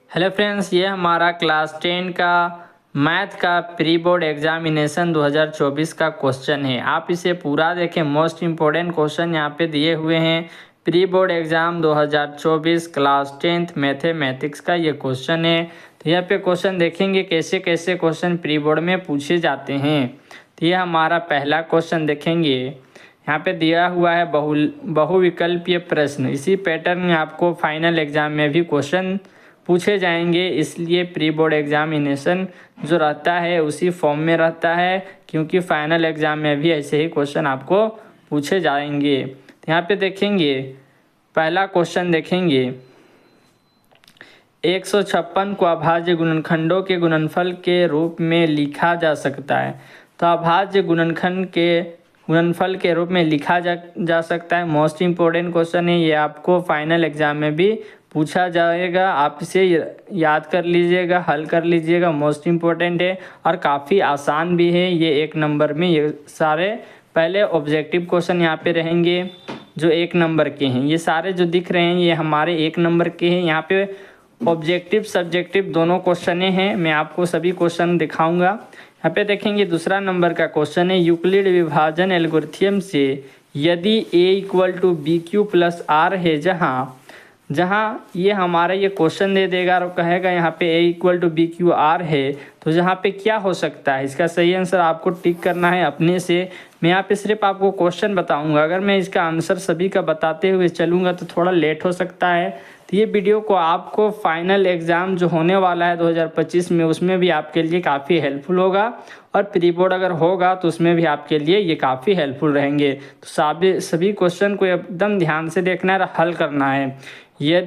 Hello friends, ये हमारा class 10 का मैथ का प्री बोर्ड एग्जामिनेशन 2024 का क्वेश्चन है। आप इसे पूरा देखें, मोस्ट इम्पोर्टेंट क्वेश्चन यहाँ पे दिए हुए हैं। Pre board exam 2024 class 10th mathematics का ये क्वेश्चन है। तो यहाँ पे क्वेश्चन देखेंगे कैसे कैसे क्वेश्चन प्री बोर्ड में पूछे जाते हैं। तो ये हमारा पहला क्वेश्चन देखेंगे, यहाँ पे दिया हुआ है बहुविकल्पीय प्रश्न। इसी पैटर्न में आपको फाइनल एग्जाम में भी क्वेश्चन पूछे जाएंगे, इसलिए प्री बोर्ड एग्जामिनेशन जो रहता है उसी फॉर्म में रहता है, क्योंकि फाइनल एग्जाम में भी ऐसे ही क्वेश्चन आपको पूछे जाएंगे। तो यहाँ पे देखेंगे, पहला क्वेश्चन देखेंगे, 156 को अभाज्य गुणनखंडों के गुणनफल के रूप में लिखा जा सकता है। तो अभाज्य गुणनफल के रूप में लिखा जा सकता है। मोस्ट इम्पोर्टेंट क्वेश्चन है, ये आपको फाइनल एग्जाम में भी पूछा जाएगा। आप इसे याद कर लीजिएगा, हल कर लीजिएगा, मोस्ट इम्पोर्टेंट है और काफ़ी आसान भी है। ये 1 नंबर में ये सारे पहले ऑब्जेक्टिव क्वेश्चन यहाँ पे रहेंगे जो 1 नंबर के हैं। ये सारे जो दिख रहे हैं ये हमारे 1 नंबर के हैं। यहाँ पे ऑब्जेक्टिव सब्जेक्टिव दोनों क्वेश्चन हैं, मैं आपको सभी क्वेश्चन दिखाऊंगा। यहाँ पे देखेंगे दूसरा नंबर का क्वेश्चन है, यूक्लिड विभाजन एल्गोरिथम से यदि a = bq + r है, जहाँ ये हमारा ये क्वेश्चन दे देगा और कहेगा यहाँ पे a = bq r है, तो जहाँ पे क्या हो सकता है, इसका सही आंसर आपको टिक करना है अपने से। मैं यहाँ पे सिर्फ आपको क्वेश्चन बताऊंगा, अगर मैं इसका आंसर सभी का बताते हुए चलूँगा तो थोड़ा लेट हो सकता है। तो ये वीडियो को आपको फाइनल एग्ज़ाम जो होने वाला है 2025 में, उसमें भी आपके लिए काफ़ी हेल्पफुल होगा और प्री बोर्ड अगर होगा तो उसमें भी आपके लिए ये काफ़ी हेल्पफुल रहेंगे। तो सभी क्वेश्चन को एकदम ध्यान से देखना है और हल करना है। ये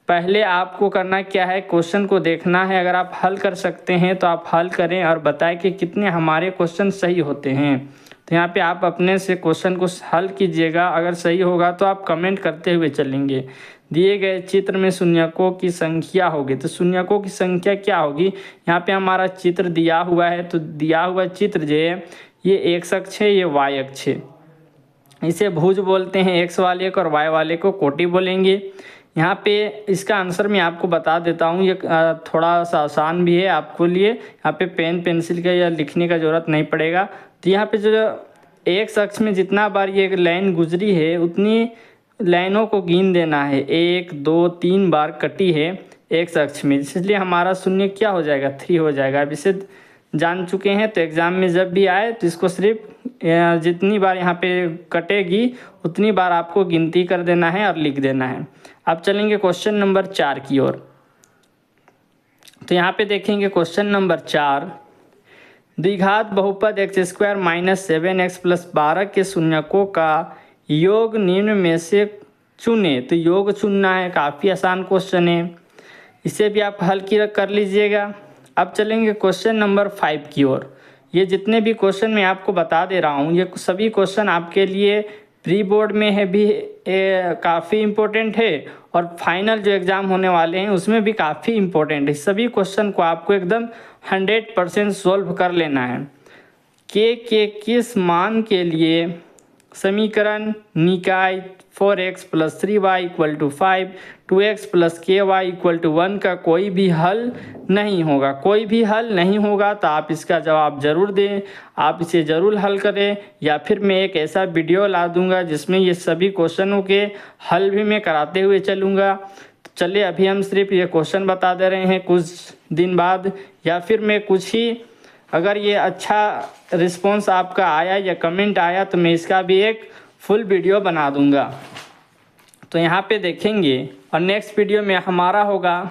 पहले आपको करना क्या है, क्वेश्चन को देखना है। अगर आप हल कर सकते हैं तो आप हल करें और बताएं कि कितने हमारे क्वेश्चन सही होते हैं। तो यहाँ पे आप अपने से क्वेश्चन को हल कीजिएगा, अगर सही होगा तो आप कमेंट करते हुए चलेंगे। दिए गए चित्र में शून्यकों की संख्या होगी, तो शून्यकों की संख्या क्या होगी, यहाँ पे हमारा चित्र दिया हुआ है। तो दिया हुआ चित्र जो है ये x अक्ष है, ये y अक्ष है। इसे भुज बोलते हैं, x वाले को, और y वाले को कोटि बोलेंगे। यहाँ पे इसका आंसर मैं आपको बता देता हूँ, ये थोड़ा सा आसान भी है आपको लिए। यहाँ पे पेन पेंसिल का या लिखने का ज़रूरत नहीं पड़ेगा। तो यहाँ पे जो एक अक्ष में जितना बार ये लाइन गुजरी है उतनी लाइनों को गिन देना है। 1 2 3 बार कटी है एक अक्ष में, इसलिए हमारा शून्य क्या हो जाएगा, 3 हो जाएगा। अब इसे जान चुके हैं तो एग्ज़ाम में जब भी आए तो इसको सिर्फ जितनी बार यहाँ पे कटेगी उतनी बार आपको गिनती कर देना है और लिख देना है। अब चलेंगे क्वेश्चन नंबर 4 की ओर। तो यहाँ पे देखेंगे क्वेश्चन नंबर 4, द्विघात बहुपद x² - 7x + 12 के शून्यकों का योग निम्न में से चुने। तो योग चुनना है, काफ़ी आसान क्वेश्चन है, इसे भी आप हल कर लीजिएगा। अब चलेंगे क्वेश्चन नंबर 5 की ओर। ये जितने भी क्वेश्चन मैं आपको बता दे रहा हूँ ये सभी क्वेश्चन आपके लिए प्री बोर्ड में है भी काफ़ी इम्पोर्टेंट है और फाइनल जो एग्ज़ाम होने वाले हैं उसमें भी काफ़ी इम्पोर्टेंट है। सभी क्वेश्चन को आपको एकदम 100% सॉल्व कर लेना है। के किस मान के लिए समीकरण निकाय 4x + 3y = 5, 2x + ky = 1 का कोई भी हल नहीं होगा। कोई भी हल नहीं होगा तो आप इसका जवाब ज़रूर दें, आप इसे ज़रूर हल करें, या फिर मैं एक ऐसा वीडियो ला दूंगा जिसमें ये सभी क्वेश्चनों के हल भी मैं कराते हुए चलूँगा। तो चलिए, अभी हम सिर्फ ये क्वेश्चन बता दे रहे हैं, कुछ दिन बाद या फिर मैं कुछ ही, अगर ये अच्छा रिस्पॉन्स आपका आया या कमेंट आया तो मैं इसका भी एक फुल वीडियो बना दूंगा। तो यहाँ पे देखेंगे और नेक्स्ट वीडियो में हमारा होगा,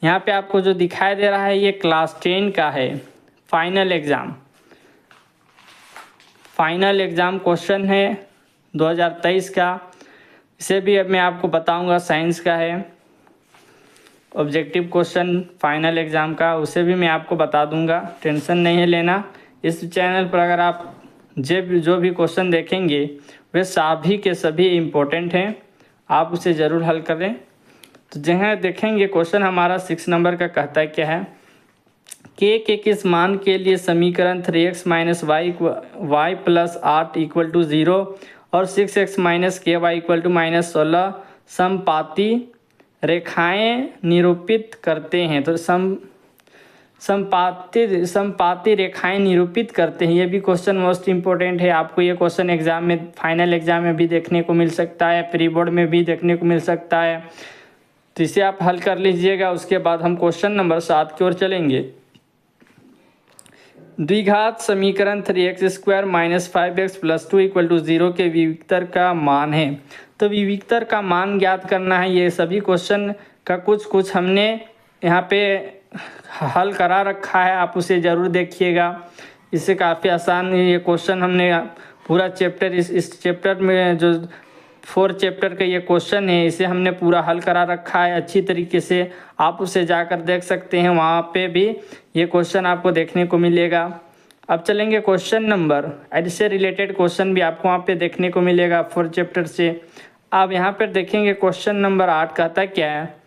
यहाँ पे आपको जो दिखाई दे रहा है ये क्लास 10 का है फाइनल एग्ज़ाम क्वेश्चन है 2023 का। इसे भी अब मैं आपको बताऊंगा, साइंस का है ऑब्जेक्टिव क्वेश्चन फाइनल एग्ज़ाम का, उसे भी मैं आपको बता दूंगा, टेंशन नहीं है लेना। इस चैनल पर अगर आप जो भी क्वेश्चन देखेंगे वे सभी के सभी इम्पोर्टेंट हैं, आप उसे ज़रूर हल करें। तो जहाँ देखेंगे क्वेश्चन हमारा 6 नंबर का कहता है क्या है, के किस मान के लिए समीकरण 3x - y + 8 = 0 और 6x - ky = -16 समपाती रेखाएं निरूपित करते हैं। तो समपाती रेखाएं निरूपित करते हैं। ये भी क्वेश्चन मोस्ट इम्पोर्टेंट है। आपको ये क्वेश्चन एग्जाम में, फाइनल एग्जाम में भी देखने को मिल सकता है, प्री बोर्ड में भी देखने को मिल सकता है। तो इसे आप हल कर लीजिएगा। उसके बाद हम क्वेश्चन नंबर 7 की ओर चलेंगे। द्विघात समीकरण 3x² - 5x + 2 = 0 के विविक्तर का मान है। तो विविक्तर का मान ज्ञात करना है। ये सभी क्वेश्चन का कुछ हमने यहाँ पे हल करा रखा है, आप उसे ज़रूर देखिएगा। इससे काफ़ी आसान ये क्वेश्चन हमने पूरा चैप्टर, इस चैप्टर में जो 4 चैप्टर का ये क्वेश्चन है, इसे हमने पूरा हल करा रखा है अच्छी तरीके से। आप उसे जाकर देख सकते हैं, वहाँ पे भी ये क्वेश्चन आपको देखने को मिलेगा। अब चलेंगे क्वेश्चन नंबर, इससे रिलेटेड क्वेश्चन भी आपको वहाँ पे देखने को मिलेगा 4 चैप्टर से। अब यहाँ पर देखेंगे क्वेश्चन नंबर 8 कहता क्या है,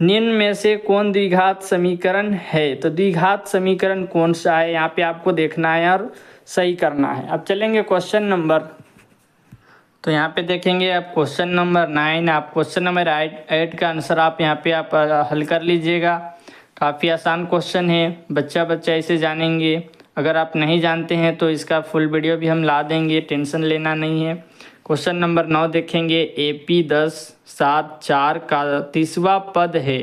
निम्न में से कौन द्विघात समीकरण है। तो द्विघात समीकरण कौन सा है, यहाँ पे आपको देखना है और सही करना है। अब चलेंगे क्वेश्चन नंबर, तो यहाँ पे देखेंगे आप क्वेश्चन नंबर 9। आप क्वेश्चन नंबर 8 का आंसर आप यहाँ पे आप हल कर लीजिएगा। काफ़ी आसान क्वेश्चन है, बच्चा इसे जानेंगे। अगर आप नहीं जानते हैं तो इसका फुल वीडियो भी हम ला देंगे, टेंशन लेना नहीं है। क्वेश्चन नंबर 9 देखेंगे, AP 10 7 4 का 30वां पद है।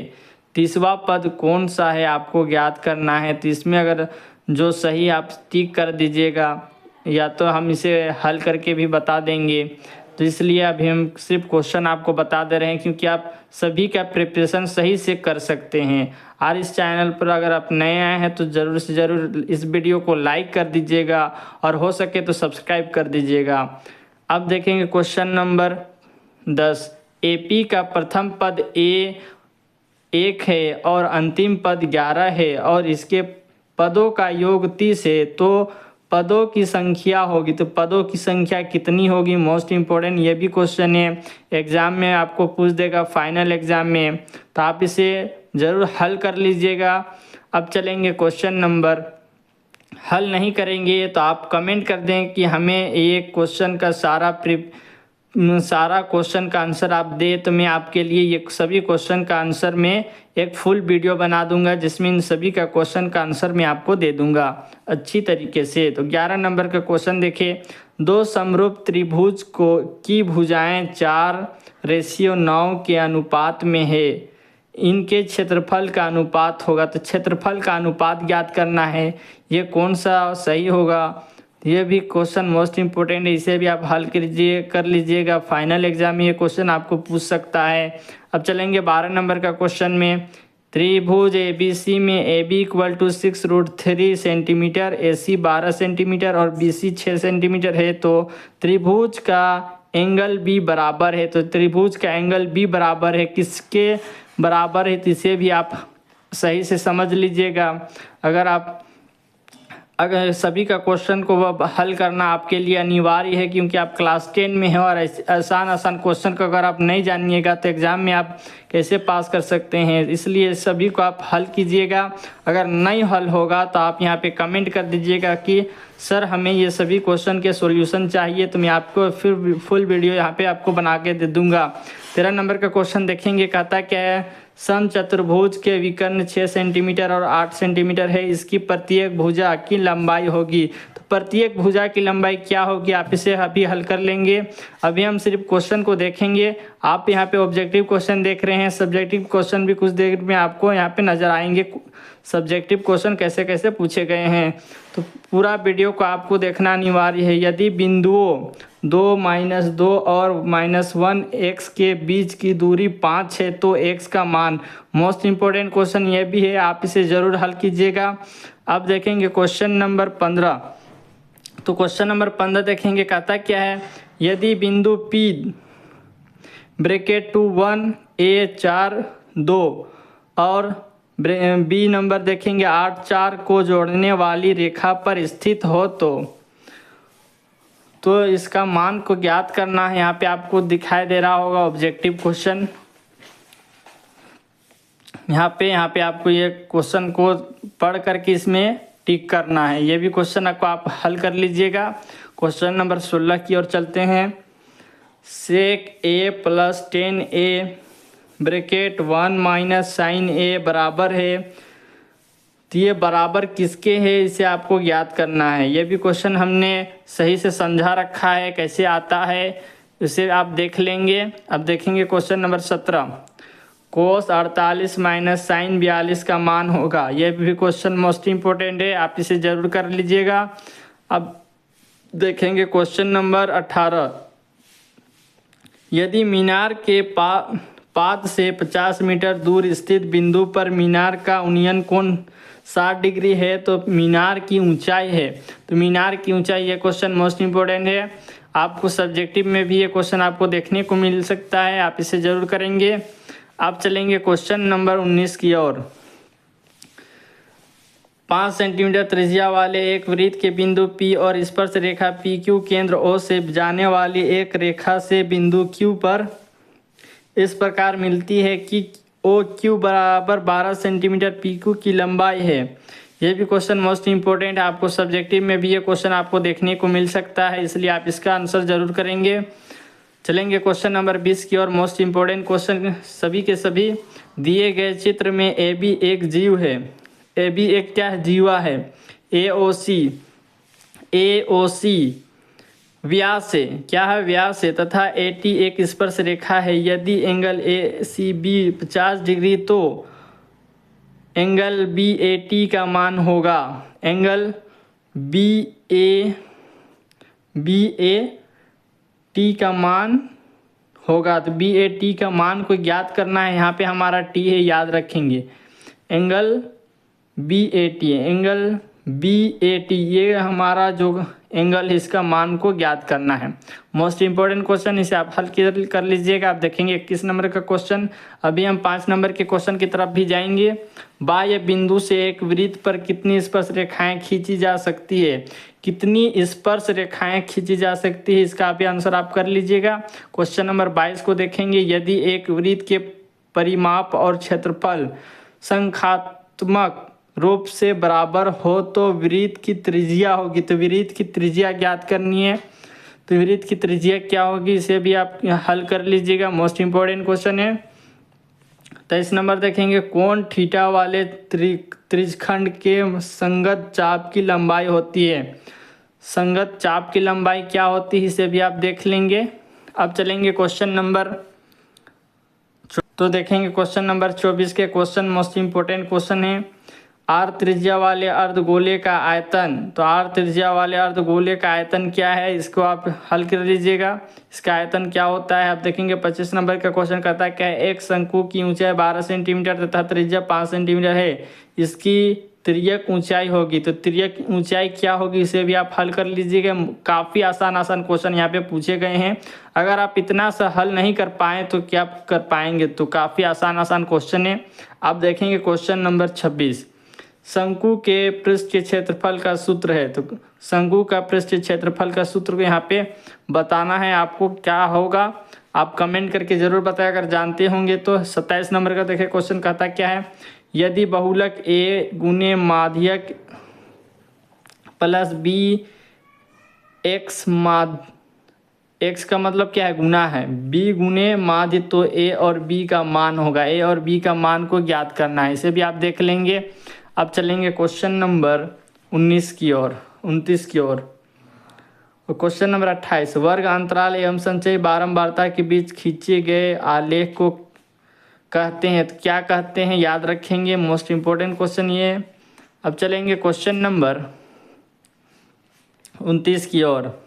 30वां पद कौन सा है आपको ज्ञात करना है। तो इसमें अगर जो सही आप टिक कर दीजिएगा, या तो हम इसे हल करके भी बता देंगे। तो इसलिए अभी हम सिर्फ क्वेश्चन आपको बता दे रहे हैं, क्योंकि आप सभी का प्रिपरेशन सही से कर सकते हैं। और इस चैनल पर अगर आप नए आए हैं तो ज़रूर से ज़रूर इस वीडियो को लाइक कर दीजिएगा, और हो सके तो सब्सक्राइब कर दीजिएगा। अब देखेंगे क्वेश्चन नंबर 10। AP का प्रथम पद A1 है और अंतिम पद 11 है, और इसके पदों का योग 30 है। तो पदों की संख्या होगी, तो पदों की संख्या कितनी होगी, मोस्ट इम्पोर्टेंट ये भी क्वेश्चन है, एग्ज़ाम में आपको पूछ देगा फाइनल एग्ज़ाम में। तो आप इसे ज़रूर हल कर लीजिएगा। अब चलेंगे क्वेश्चन नंबर, हल नहीं करेंगे तो आप कमेंट कर दें कि हमें ये क्वेश्चन का सारा क्वेश्चन का आंसर आप दे, तो मैं आपके लिए ये सभी क्वेश्चन का आंसर में एक फुल वीडियो बना दूंगा, जिसमें इन सभी का क्वेश्चन का आंसर मैं आपको दे दूंगा अच्छी तरीके से। तो 11 नंबर का क्वेश्चन देखिए, दो समरूप त्रिभुज की भुजाएं 4:9 के अनुपात में है, इनके क्षेत्रफल का अनुपात होगा। तो क्षेत्रफल का अनुपात ज्ञात करना है, ये कौन सा सही होगा। ये भी क्वेश्चन मोस्ट इम्पोर्टेंट है, इसे भी आप हल कर लीजिएगा। फाइनल एग्जाम में ये क्वेश्चन आपको पूछ सकता है। अब चलेंगे 12 नंबर का क्वेश्चन में, त्रिभुज ABC में AB = 6√3 सेंटीमीटर, AC 12 सेंटीमीटर और BC 6 सेंटीमीटर है। तो त्रिभुज का एंगल B बराबर है। तो त्रिभुज का एंगल B बराबर है, किसके बराबर है, तो इसे भी आप सही से समझ लीजिएगा। अगर सभी का क्वेश्चन को हल करना आपके लिए अनिवार्य है, क्योंकि आप क्लास 10 में हैं, और आसान क्वेश्चन को अगर आप नहीं जानिएगा तो एग्ज़ाम में आप कैसे पास कर सकते हैं। इसलिए सभी को आप हल कीजिएगा। अगर नहीं हल होगा तो आप यहाँ पे कमेंट कर दीजिएगा कि सर हमें ये सभी क्वेश्चन के सॉल्यूशन चाहिए, तो मैं आपको फिर फुल वीडियो यहाँ पे आपको बना के दे दूँगा। 13 नंबर का क्वेश्चन देखेंगे, कहता क्या है, समचतुर्भुज के विकर्ण 6 सेंटीमीटर और 8 सेंटीमीटर है, इसकी प्रत्येक भुजा की लंबाई होगी। तो प्रत्येक भुजा की लंबाई क्या होगी, आप इसे अभी हल कर लेंगे। अभी हम सिर्फ क्वेश्चन को देखेंगे। आप यहाँ पे ऑब्जेक्टिव क्वेश्चन देख रहे हैं, सब्जेक्टिव क्वेश्चन भी कुछ देर में आपको यहाँ पे नजर आएंगे, सब्जेक्टिव क्वेश्चन कैसे कैसे पूछे गए हैं। तो पूरा वीडियो को आपको देखना अनिवार्य है। यदि बिंदुओं 2, -2 और -1 x के बीच की दूरी 5 है तो x का मान, मोस्ट इम्पोर्टेंट क्वेश्चन ये भी है, आप इसे ज़रूर हल कीजिएगा। अब देखेंगे क्वेश्चन नंबर 15। तो क्वेश्चन नंबर 15 देखेंगे, कहता क्या है, यदि बिंदु P ब्रैकेट 2 1 A 4 2 और B नंबर देखेंगे 8 4 को जोड़ने वाली रेखा पर स्थित हो तो इसका मान को ज्ञात करना है। यहाँ पे आपको दिखाई दे रहा होगा ऑब्जेक्टिव क्वेश्चन। यहाँ पे आपको ये क्वेश्चन को पढ़ करके इसमें टिक करना है। ये भी क्वेश्चन आपको आप हल कर लीजिएगा। क्वेश्चन नंबर 16 की ओर चलते हैं। sec A + 10A bracket 1 minus sine A बराबर है, तो ये बराबर किसके है इसे आपको ज्ञात करना है। ये भी क्वेश्चन हमने सही से समझा रखा है, कैसे आता है इसे आप देख लेंगे। अब देखेंगे क्वेश्चन नंबर 17, कोस 48 माइनस साइन 42 का मान होगा। यह भी क्वेश्चन मोस्ट इम्पोर्टेंट है, आप इसे जरूर कर लीजिएगा। अब देखेंगे क्वेश्चन नंबर 18, यदि मीनार के पाद से 50 मीटर दूर स्थित बिंदु पर मीनार का उन्नयन कोण 60 डिग्री है तो मीनार की ऊंचाई है। तो मीनार की ऊंचाई, ये क्वेश्चन मोस्ट इम्पोर्टेंट है, आपको सब्जेक्टिव में भी ये क्वेश्चन आपको देखने को मिल सकता है, आप इसे जरूर करेंगे। आप चलेंगे क्वेश्चन नंबर 19 की ओर। 5 सेंटीमीटर त्रिज्या वाले एक वृत्त के बिंदु P और स्पर्श रेखा PQ केंद्र O से जाने वाली एक रेखा से बिंदु Q पर इस प्रकार मिलती है कि OQ बराबर 12 सेंटीमीटर PQ की लंबाई है। ये भी क्वेश्चन मोस्ट इम्पोर्टेंट है, आपको सब्जेक्टिव में भी ये क्वेश्चन आपको देखने को मिल सकता है, इसलिए आप इसका आंसर जरूर करेंगे। चलेंगे क्वेश्चन नंबर 20 की ओर। मोस्ट इम्पोर्टेंट क्वेश्चन सभी के सभी। दिए गए चित्र में AB एक जीव है, AB एक क्या है, जीवा है। AOC व्यास है, क्या है, व्यास है, तथा AT एक स्पर्श रेखा है। यदि एंगल ACB 50 डिग्री तो एंगल BAT का मान होगा। एंगल BAT का मान होगा, तो BAT का मान को ज्ञात करना है। यहाँ पे हमारा T है, याद रखेंगे। एंगल BAT, एंगल BAT ये हमारा जो एंगल है इसका मान को ज्ञात करना है। मोस्ट इम्पोर्टेंट क्वेश्चन, इसे आप हल कर लीजिएगा। आप देखेंगे 21 नंबर का क्वेश्चन। अभी हम 5 नंबर के क्वेश्चन की तरफ भी जाएंगे। बाह्य बिंदु से एक वृत्त पर कितनी स्पर्श रेखाएं खींची जा सकती है, कितनी स्पर्श रेखाएं खींची जा सकती है, इसका भी आंसर आप कर लीजिएगा। क्वेश्चन नंबर 22 को देखेंगे। यदि एक वृत्त के परिमाप और क्षेत्रफल संख्यात्मक रूप से बराबर हो तो वृत्त की त्रिज्या होगी। तो वृत्त की त्रिज्या ज्ञात करनी है, तो वृत्त की त्रिज्या क्या होगी इसे भी आप हल कर लीजिएगा। मोस्ट इम्पोर्टेंट क्वेश्चन है। 23 नंबर देखेंगे। कोण थीटा वाले त्रिज्यखंड के संगत चाप की लंबाई होती है। संगत चाप की लंबाई क्या होती है इसे भी आप देख लेंगे। अब चलेंगे क्वेश्चन नंबर, तो देखेंगे क्वेश्चन नंबर 24 के क्वेश्चन मोस्ट इम्पोर्टेंट क्वेश्चन है। R त्रिज्या वाले अर्धगोले का आयतन, तो R त्रिज्या वाले अर्धगोले का आयतन क्या है, इसको आप हल कर लीजिएगा। इसका आयतन क्या होता है आप देखेंगे। 25 नंबर का क्वेश्चन कहता है क्या है, एक शंकु की ऊंचाई 12 सेंटीमीटर तथा त्रिज्या 5 सेंटीमीटर है, इसकी तिर्यक ऊंचाई होगी। तो तिर्यक ऊंचाई क्या होगी इसे भी आप हल कर लीजिएगा। काफ़ी आसान क्वेश्चन यहाँ पे पूछे गए हैं। अगर आप इतना सा हल नहीं कर पाएँ तो क्या कर पाएंगे, तो काफ़ी आसान क्वेश्चन है। आप देखेंगे क्वेश्चन नंबर 26। शंकु के पृष्ठ के क्षेत्रफल का सूत्र है, तो शंकु का पृष्ठ क्षेत्रफल का सूत्र को यहाँ पे बताना है आपको, क्या होगा आप कमेंट करके जरूर बताएं अगर जानते होंगे तो। 27 नंबर का देखिए क्वेश्चन कहता क्या है। यदि बहुलक A गुने माध्यक प्लस B x का मतलब क्या है, गुना है, B गुने माध्य, तो A और B का मान होगा। A और B का मान को ज्ञात करना है, इसे भी आप देख लेंगे। अब चलेंगे क्वेश्चन नंबर 29 की ओर, 29 की ओर। Question number 28। वर्ग अंतराल एवं संचयी बारंबारता के बीच खींचे गए आलेख को कहते हैं, तो क्या कहते हैं याद रखेंगे। मोस्ट इम्पोर्टेंट क्वेश्चन ये। अब चलेंगे क्वेश्चन नंबर 29 की ओर।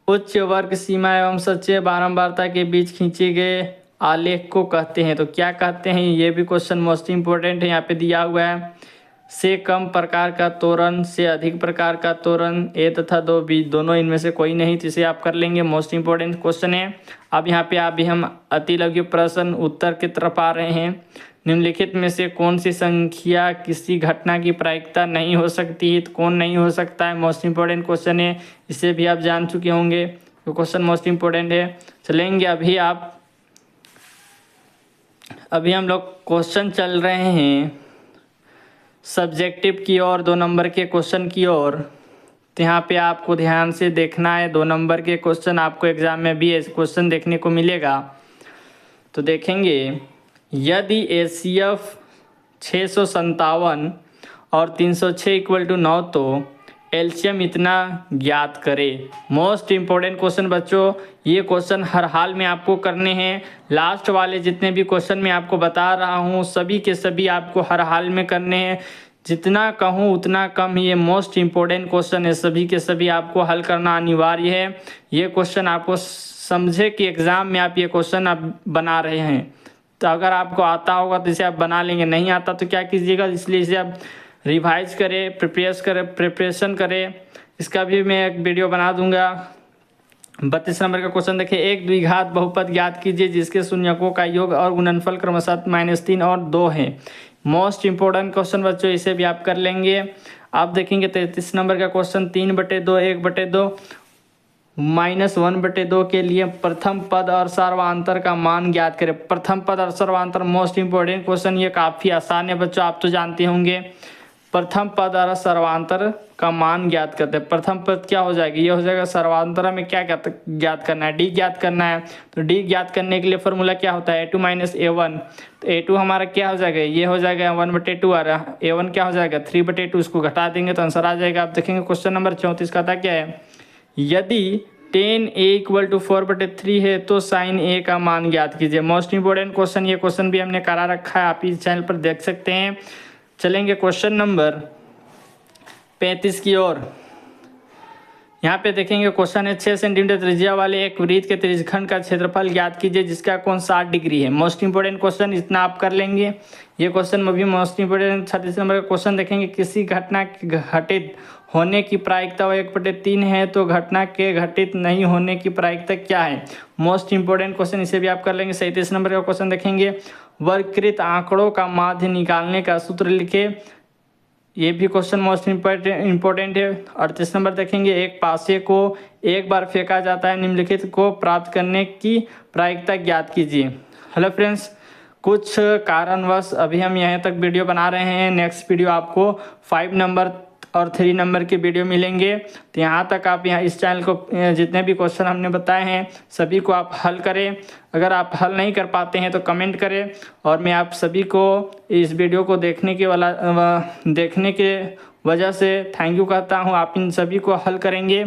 उच्च वर्ग सीमा एवं संचयी बारंबारता के बीच खींचे गए आलेख को कहते हैं, तो क्या कहते हैं, ये भी क्वेश्चन मोस्ट इम्पोर्टेंट है। यहाँ पे दिया हुआ है से कम प्रकार का तोरण, से अधिक प्रकार का तोरण, A तथा 2B दोनों इनमें से कोई नहीं, तो इसे आप कर लेंगे। मोस्ट इम्पोर्टेंट क्वेश्चन है। अब यहाँ पे अभी हम अतिलघु प्रश्न उत्तर की तरफ आ रहे हैं। निम्नलिखित में से कौन सी संख्या किसी घटना की प्रायिकता नहीं हो सकती है, तो कौन नहीं हो सकता है, मोस्ट इम्पोर्टेंट क्वेश्चन है, इसे भी आप जान चुके होंगे, तो क्वेश्चन मोस्ट इम्पोर्टेंट है। चलेंगे अभी हम लोग क्वेश्चन चल रहे हैं सब्जेक्टिव की ओर, 2 नंबर के क्वेश्चन की ओर। तो यहाँ पे आपको ध्यान से देखना है, 2 नंबर के क्वेश्चन आपको एग्जाम में भी क्वेश्चन देखने को मिलेगा। तो देखेंगे यदि HCF 657 और 306 इक्वल टू 9 तो एलसीएम इतना ज्ञात करें। मोस्ट इम्पोर्टेंट क्वेश्चन बच्चों, ये क्वेश्चन हर हाल में आपको करने हैं। लास्ट वाले जितने भी क्वेश्चन मैं आपको बता रहा हूँ सभी के सभी आपको हर हाल में करने हैं। जितना कहूँ उतना कम, ये मोस्ट इम्पोर्टेंट क्वेश्चन है, सभी के सभी आपको हल करना अनिवार्य है। ये क्वेश्चन आपको समझे कि एग्ज़ाम में आप ये क्वेश्चन आप बना रहे हैं, तो अगर आपको आता होगा तो इसे आप बना लेंगे, नहीं आता तो क्या कीजिएगा, इसलिए इसे आप रिवाइज करें, प्रिपरेशन करें। इसका भी मैं एक वीडियो बना दूंगा। 32 नंबर का क्वेश्चन देखिए, एक द्विघात बहुपद ज्ञात कीजिए जिसके शून्यकों का योग और गुणनफल क्रमशः -3 और 2 है। मोस्ट इंपॉर्टेंट क्वेश्चन बच्चों, इसे भी आप कर लेंगे। आप देखेंगे 33 नंबर का क्वेश्चन, 3/2 1/2 -1/2 के लिए प्रथम पद और सर्वांतर का मान ज्ञात करें। प्रथम पद और सर्वांतर मोस्ट इंपॉर्टेंट क्वेश्चन, ये काफ़ी आसान है बच्चों, आप तो जानते होंगे। प्रथम पद और सर्वांतर का मान ज्ञात करते हैं। प्रथम पद क्या हो जाएगी, ये हो जाएगा। सर्वांतर में क्या ज्ञात करना है, डी ज्ञात करना है। तो डी ज्ञात करने के लिए फॉर्मूला क्या होता है, A2 - A1। तो A2 हमारा क्या हो जाएगा, ये हो जाएगा 1/2 और A1 क्या हो जाएगा 3/2। इसको घटा देंगे तो आंसर आ जाएगा। आप देखेंगे क्वेश्चन नंबर 34 का था क्या है, यदि 10A = 4/3 है तो sin A का मान ज्ञात कीजिए। मोस्ट इंपोर्टेंट क्वेश्चन, ये क्वेश्चन भी हमने करा रखा है, आप इस चैनल पर देख सकते हैं। चलेंगे क्वेश्चन नंबर 35 की ओर। यहाँ पे देखेंगे क्वेश्चन है, 6 सेंटीमीटर त्रिज्या वाले एक वृत्त के त्रिज्यखंड का क्षेत्रफल ज्ञात कीजिए जिसका कोण 60 डिग्री है। मोस्ट इंपोर्टेंट क्वेश्चन, इतना आप कर लेंगे। ये क्वेश्चन में भी मोस्ट इंपोर्टेंट। 36 नंबर का क्वेश्चन देखेंगे, किसी घटना के घटित होने की प्रायिकता 1/3 है तो घटना के घटित नहीं होने की प्रायिकता क्या है। मोस्ट इंपोर्टेंट क्वेश्चन, इसे भी आप कर लेंगे। 37 नंबर का क्वेश्चन देखेंगे, वर्गीकृत आंकड़ों का माध्य निकालने का सूत्र लिखे। ये भी क्वेश्चन मोस्ट इंपॉर्टेंट है। 38 नंबर देखेंगे, एक पासे को एक बार फेंका जाता है, निम्नलिखित को प्राप्त करने की प्रायिकता ज्ञात कीजिए। हेलो फ्रेंड्स, कुछ कारणवश अभी हम यहाँ तक वीडियो बना रहे हैं। नेक्स्ट वीडियो आपको 5 नंबर और 3 नंबर के वीडियो मिलेंगे। तो यहाँ तक आप यहाँ इस चैनल को जितने भी क्वेश्चन हमने बताए हैं सभी को आप हल करें। अगर आप हल नहीं कर पाते हैं तो कमेंट करें, और मैं आप सभी को इस वीडियो को देखने के वजह से थैंक यू कहता हूँ। आप इन सभी को हल करेंगे।